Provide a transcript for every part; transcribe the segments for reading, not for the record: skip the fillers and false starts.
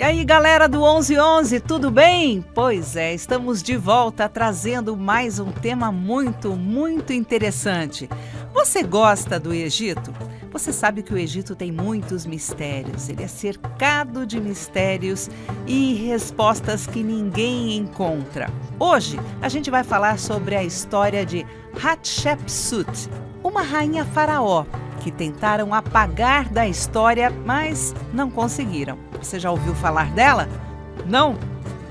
E aí, galera do 1111, tudo bem? Pois é, estamos de volta trazendo mais um tema muito interessante. Você gosta do Egito? Você sabe que o Egito tem muitos mistérios. Ele é cercado de mistérios e respostas que ninguém encontra. Hoje, a gente vai falar sobre a história de Hatshepsut, uma rainha faraó que tentaram apagar da história, mas não conseguiram. Você já ouviu falar dela? Não?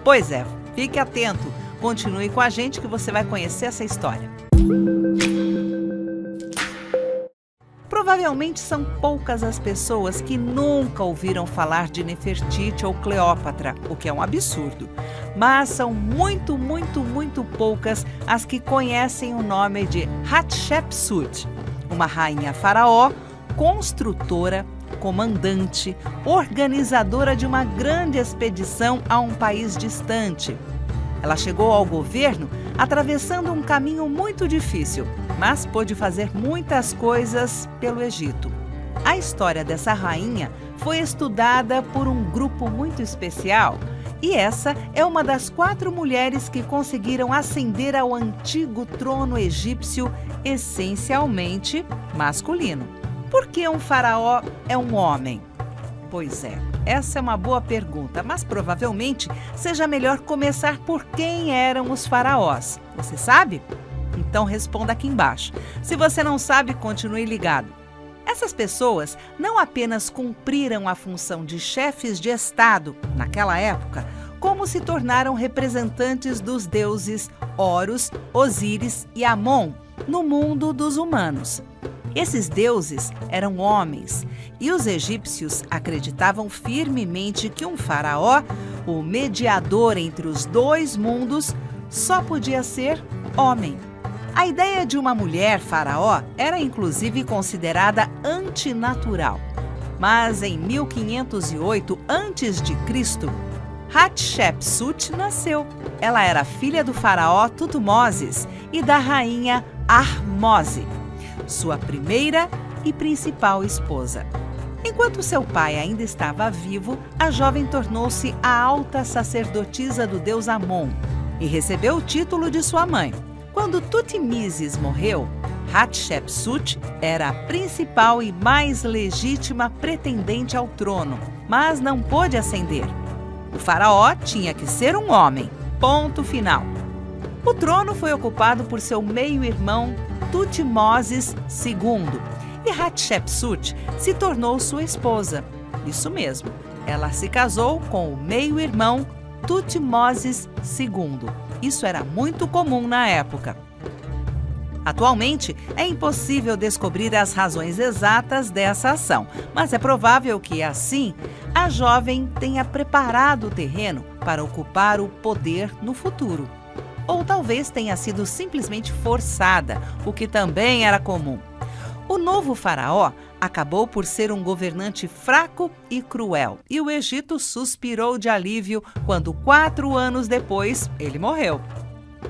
Pois é, fique atento. Continue com a gente que você vai conhecer essa história. Provavelmente são poucas as pessoas que nunca ouviram falar de Nefertiti ou Cleópatra, o que é um absurdo. Mas são muito poucas as que conhecem o nome de Hatshepsut, uma rainha faraó, construtora, comandante, organizadora de uma grande expedição a um país distante. Ela chegou ao governo atravessando um caminho muito difícil, mas pôde fazer muitas coisas pelo Egito. A história dessa rainha foi estudada por um grupo muito especial e essa é uma das 4 mulheres que conseguiram ascender ao antigo trono egípcio essencialmente masculino. Por que um faraó é um homem? Pois é, essa é uma boa pergunta, mas provavelmente seja melhor começar por quem eram os faraós. Você sabe? Então responda aqui embaixo. Se você não sabe, continue ligado. Essas pessoas não apenas cumpriram a função de chefes de Estado naquela época, como se tornaram representantes dos deuses Horus, Osíris e Amon no mundo dos humanos. Esses deuses eram homens e os egípcios acreditavam firmemente que um faraó, o mediador entre os 2 mundos, só podia ser homem. A ideia de uma mulher faraó era inclusive considerada antinatural. Mas em 1508 a.C., Hatshepsut nasceu. Ela era filha do faraó Tutmoses e da rainha Ahmose, sua primeira e principal esposa. Enquanto seu pai ainda estava vivo, a jovem tornou-se a alta sacerdotisa do deus Amon e recebeu o título de sua mãe. Quando Tutmisis morreu, Hatshepsut era a principal e mais legítima pretendente ao trono, mas não pôde ascender. O faraó tinha que ser um homem. Ponto final. O trono foi ocupado por seu meio-irmão Tutmoses II e Hatshepsut se tornou sua esposa. Isso mesmo, ela se casou com o meio-irmão Tutmoses II. Isso era muito comum na época. Atualmente, é impossível descobrir as razões exatas dessa ação, mas é provável que, assim, a jovem tenha preparado o terreno para ocupar o poder no futuro. Ou talvez tenha sido simplesmente forçada, o que também era comum. O novo faraó acabou por ser um governante fraco e cruel, e o Egito suspirou de alívio quando 4 anos depois ele morreu.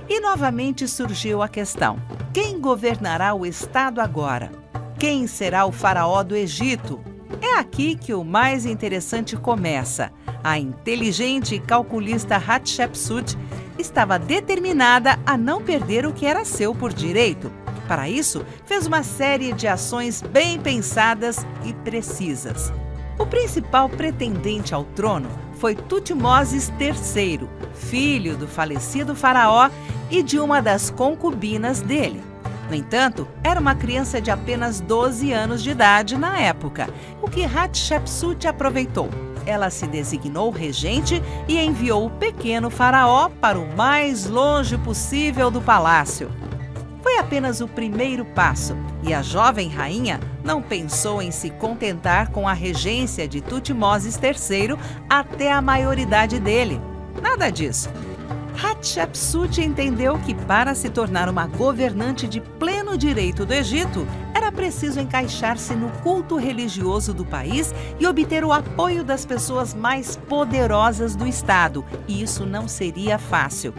E novamente surgiu a questão: quem governará o Estado agora? Quem será o faraó do Egito? É aqui que o mais interessante começa. A inteligente e calculista Hatshepsut estava determinada a não perder o que era seu por direito. Para isso, fez uma série de ações bem pensadas e precisas. O principal pretendente ao trono foi Tutmoses III, filho do falecido faraó e de uma das concubinas dele. No entanto, era uma criança de apenas 12 anos de idade na época, o que Hatshepsut aproveitou. Ela se designou regente e enviou o pequeno faraó para o mais longe possível do palácio. Foi apenas o primeiro passo, e a jovem rainha não pensou em se contentar com a regência de Tutmoses III até a maioridade dele. Nada disso. Hatshepsut entendeu que para se tornar uma governante de pleno direito do Egito, era preciso encaixar-se no culto religioso do país e obter o apoio das pessoas mais poderosas do Estado, e isso não seria fácil.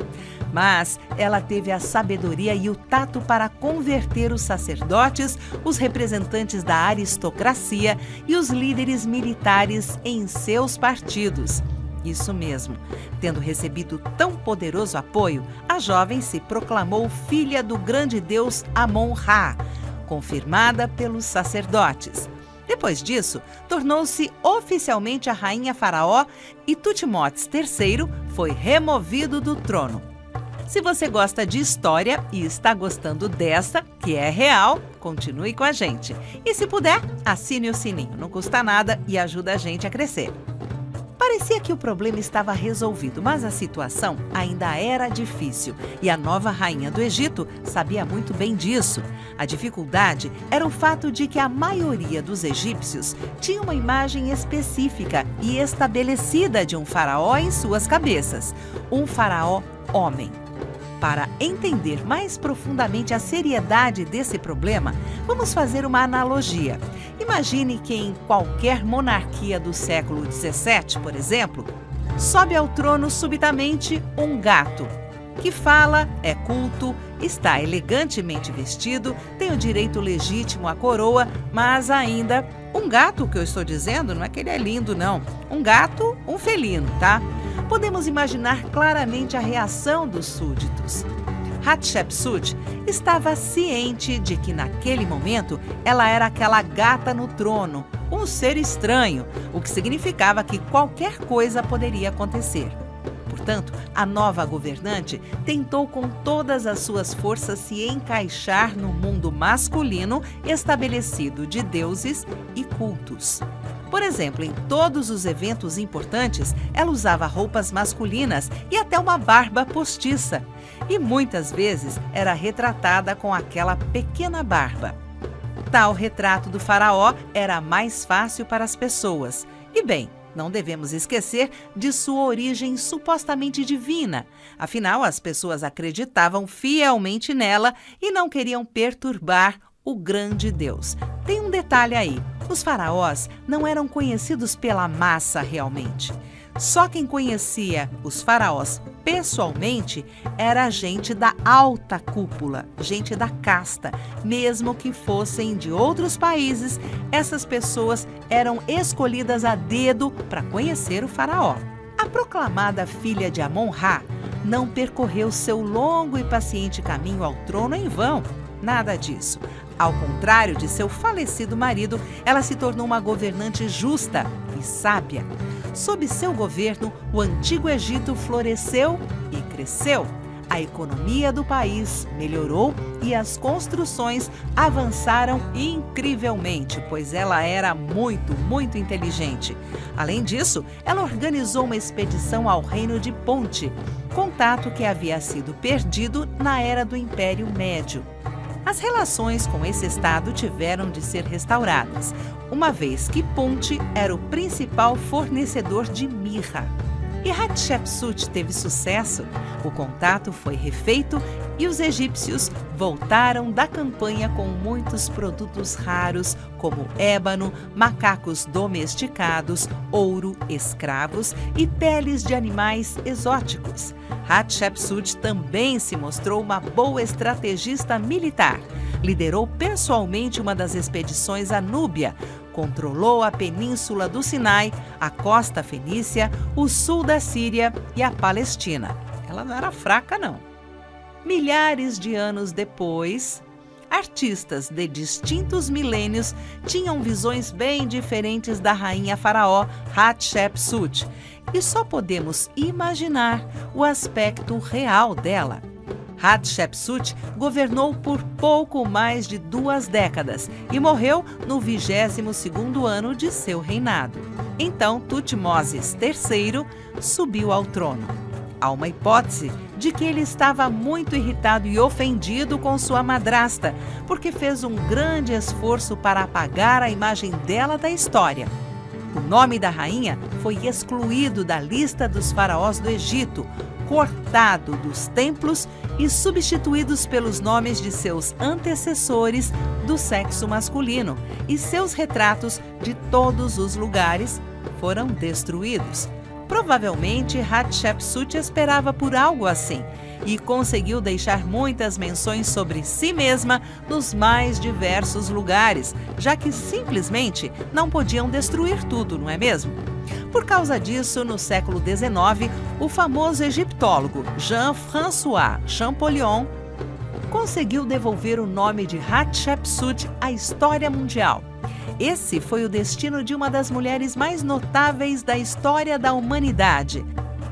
Mas ela teve a sabedoria e o tato para converter os sacerdotes, os representantes da aristocracia e os líderes militares em seus partidos. Isso mesmo. Tendo recebido tão poderoso apoio, a jovem se proclamou filha do grande deus Amon-Ra, confirmada pelos sacerdotes. Depois disso, tornou-se oficialmente a rainha faraó e Tutmosis III foi removido do trono. Se você gosta de história e está gostando dessa, que é real, continue com a gente. E se puder, assine o sininho, não custa nada e ajuda a gente a crescer. Parecia que o problema estava resolvido, mas a situação ainda era difícil e a nova rainha do Egito sabia muito bem disso. A dificuldade era o fato de que a maioria dos egípcios tinha uma imagem específica e estabelecida de um faraó em suas cabeças, um faraó homem. Para entender mais profundamente a seriedade desse problema, vamos fazer uma analogia. Imagine que em qualquer monarquia do século XVII, por exemplo, sobe ao trono subitamente um gato, que fala, é culto, está elegantemente vestido, tem o direito legítimo à coroa, mas ainda um gato, que eu estou dizendo, não é que ele é lindo, não. Um gato, um felino, tá? Podemos imaginar claramente a reação dos súditos. Hatshepsut estava ciente de que naquele momento ela era aquela gata no trono, um ser estranho, o que significava que qualquer coisa poderia acontecer. Portanto, a nova governante tentou com todas as suas forças se encaixar no mundo masculino estabelecido de deuses e cultos. Por exemplo, em todos os eventos importantes, ela usava roupas masculinas e até uma barba postiça. E muitas vezes era retratada com aquela pequena barba. Tal retrato do faraó era mais fácil para as pessoas. E bem, não devemos esquecer de sua origem supostamente divina. Afinal, as pessoas acreditavam fielmente nela e não queriam perturbar o grande Deus. Tem um detalhe aí. Os faraós não eram conhecidos pela massa realmente. Só quem conhecia os faraós pessoalmente era gente da alta cúpula, gente da casta. Mesmo que fossem de outros países, essas pessoas eram escolhidas a dedo para conhecer o faraó. A proclamada filha de Amon-Ra não percorreu seu longo e paciente caminho ao trono em vão. Nada disso. Ao contrário de seu falecido marido, ela se tornou uma governante justa e sábia. Sob seu governo, o antigo Egito floresceu e cresceu. A economia do país melhorou e as construções avançaram incrivelmente, pois ela era muito inteligente. Além disso, ela organizou uma expedição ao reino de Ponte, contato que havia sido perdido na era do Império Médio. As relações com esse estado tiveram de ser restauradas, uma vez que Ponte era o principal fornecedor de mirra. E Hatshepsut teve sucesso, o contato foi refeito e os egípcios voltaram da campanha com muitos produtos raros, como ébano, macacos domesticados, ouro, escravos e peles de animais exóticos. Hatshepsut também se mostrou uma boa estrategista militar. Liderou pessoalmente uma das expedições à Núbia, controlou a península do Sinai, a costa fenícia, o sul da Síria e a Palestina. Ela não era fraca, não. Milhares de anos depois, artistas de distintos milênios tinham visões bem diferentes da rainha faraó Hatshepsut, e só podemos imaginar o aspecto real dela. Hatshepsut governou por pouco mais de 2 décadas e morreu no 22º ano de seu reinado. Então, Tutmosis III subiu ao trono. Há uma hipótese de que ele estava muito irritado e ofendido com sua madrasta, porque fez um grande esforço para apagar a imagem dela da história. O nome da rainha foi excluído da lista dos faraós do Egito, cortado dos templos e substituídos pelos nomes de seus antecessores do sexo masculino, e seus retratos de todos os lugares foram destruídos. Provavelmente Hatshepsut esperava por algo assim e conseguiu deixar muitas menções sobre si mesma nos mais diversos lugares, já que simplesmente não podiam destruir tudo, não é mesmo? Por causa disso, no século XIX, o famoso egiptólogo Jean-François Champollion conseguiu devolver o nome de Hatshepsut à história mundial. Esse foi o destino de uma das mulheres mais notáveis da história da humanidade.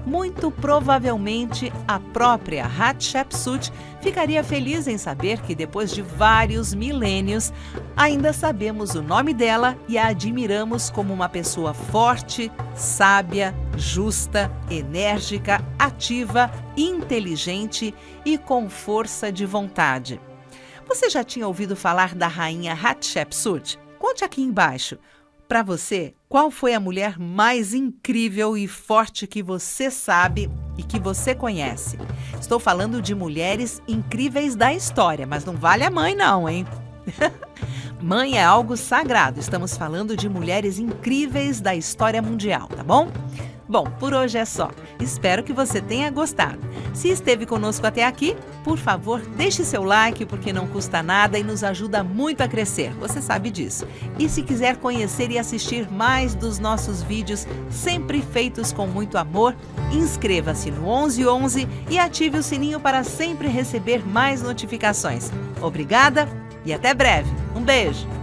Muito provavelmente, a própria Hatshepsut ficaria feliz em saber que depois de vários milênios, ainda sabemos o nome dela e a admiramos como uma pessoa forte, sábia, justa, enérgica, ativa, inteligente e com força de vontade. Você já tinha ouvido falar da rainha Hatshepsut? Conte aqui embaixo. Para você, qual foi a mulher mais incrível e forte que você sabe e que você conhece? Estou falando de mulheres incríveis da história, mas não vale a mãe não, hein? Mãe é algo sagrado, estamos falando de mulheres incríveis da história mundial, tá bom? Bom, por hoje é só. Espero que você tenha gostado. Se esteve conosco até aqui, por favor, deixe seu like porque não custa nada e nos ajuda muito a crescer. Você sabe disso. E se quiser conhecer e assistir mais dos nossos vídeos, sempre feitos com muito amor, inscreva-se no 1111 e ative o sininho para sempre receber mais notificações. Obrigada e até breve. Um beijo!